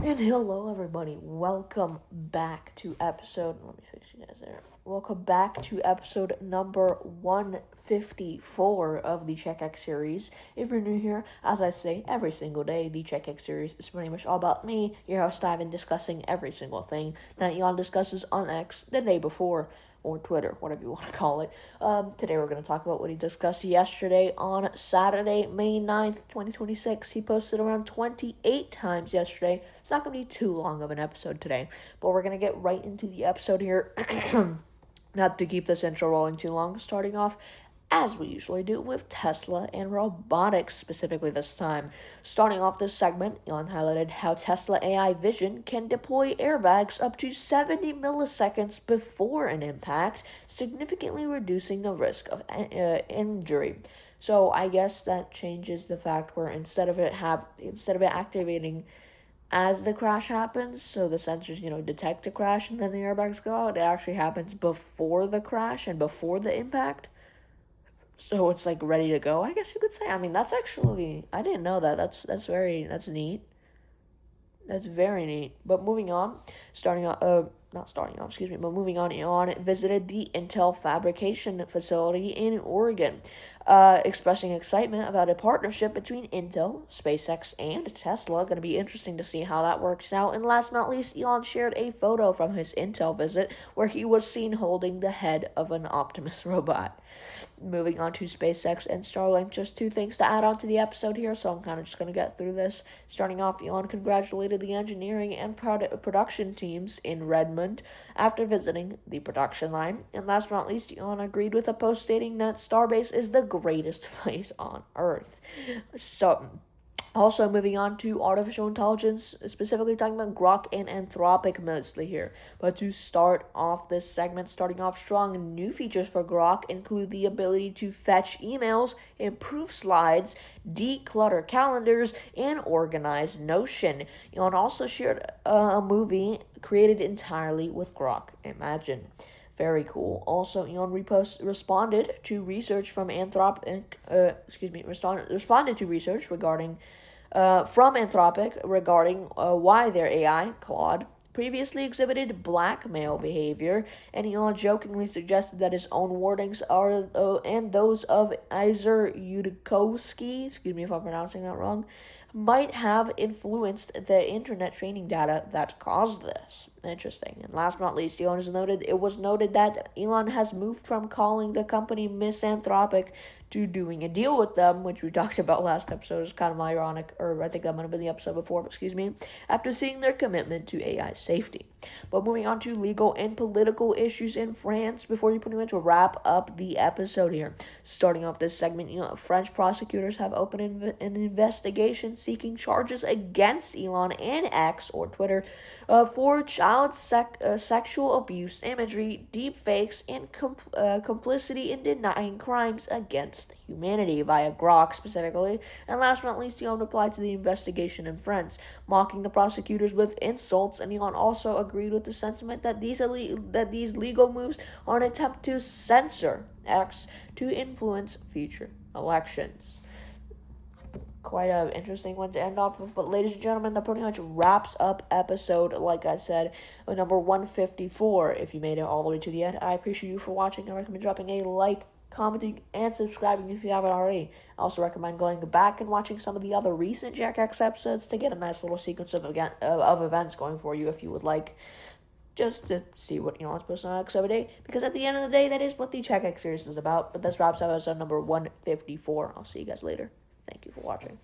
And hello, everybody. Welcome back to episode. Let me fix you guys there. Welcome back to episode number 154 of the CheckX series. If you're new here, as I say every single day, the CheckX series is pretty much all about me, your host Ivan, discussing every single thing that Elon discusses on X the day before, or Twitter, whatever you want to call it. Today we're going to talk about what he discussed yesterday on Saturday, May 9th, 2026. He posted around 28 times yesterday. It's not going to be too long of an episode today, but we're going to get right into the episode here. Not to keep this intro rolling too long, starting off as we usually do with Tesla and robotics, specifically this time. Starting off this segment, Elon highlighted how Tesla AI vision can deploy airbags up to 70 milliseconds before an impact, significantly reducing the risk of injury. So I guess that changes the fact where instead of it activating as the crash happens, so the sensors, detect the crash and then the airbags go out, it actually happens before the crash and before the impact. So it's like ready to go, I guess you could say. I mean, that's actually, I didn't know that. That's neat. That's very neat. But moving on, not starting off, excuse me, but moving on, Elon visited the Intel fabrication facility in Oregon, expressing excitement about a partnership between Intel, SpaceX, and Tesla. Going to be interesting to see how that works out. And last but not least, Elon shared a photo from his Intel visit where he was seen holding the head of an Optimus robot. Moving on to SpaceX and Starlink, just two things to add on to the episode here, so I'm kind of just going to get through this. Starting off, Elon congratulated the engineering and production teams in Redmond after visiting the production line. And last but not least, Elon agreed with a post stating that Starbase is the greatest place on Earth. So, also, moving on to artificial intelligence, specifically talking about Grok and Anthropic mostly here. But to start off this segment, starting off strong, new features for Grok include the ability to fetch emails, improve slides, declutter calendars, and organize Notion. Elon also shared a movie created entirely with Grok. Imagine. Very cool. Also, Elon responded to research from Anthropic. Responded to research regarding from Anthropic regarding why their AI, Claude, previously exhibited blackmail behavior, and Elon jokingly suggested that his own wordings are and those of Izer Yudkowsky, excuse me if I'm pronouncing that wrong, might have influenced the internet training data that caused this. Interesting. And last but not least, it was noted that Elon has moved from calling the company misanthropic to doing a deal with them, which we talked about last episode. Is kind of ironic, or I think that might have been the episode before, but excuse me, after seeing their commitment to AI safety. But moving on to legal and political issues in France, before you pretty much wrap up the episode here. Starting off this segment, French prosecutors have opened an investigation seeking charges against Elon and X, or Twitter, for child sexual abuse imagery, deepfakes, and complicity in denying crimes against humanity via Grok specifically. And last but not least, Elon replied to the investigation in France, mocking the prosecutors with insults. And Elon also agreed with the sentiment that these legal moves are an attempt to censor X to influence future elections. Quite an interesting one to end off with. But ladies and gentlemen, that pretty much wraps up episode, like I said, number 154. If you made it all the way to the end, I appreciate you for watching. I recommend dropping a like, commenting, and subscribing if you haven't already. I also recommend going back and watching some of the other recent CheckX episodes to get a nice little sequence of events going for you if you would like, just to see what Elon's posting on X every day, because at the end of the day, that is what the CheckX series is about. But this wraps up episode number 154. I'll see you guys later. Thank you for watching.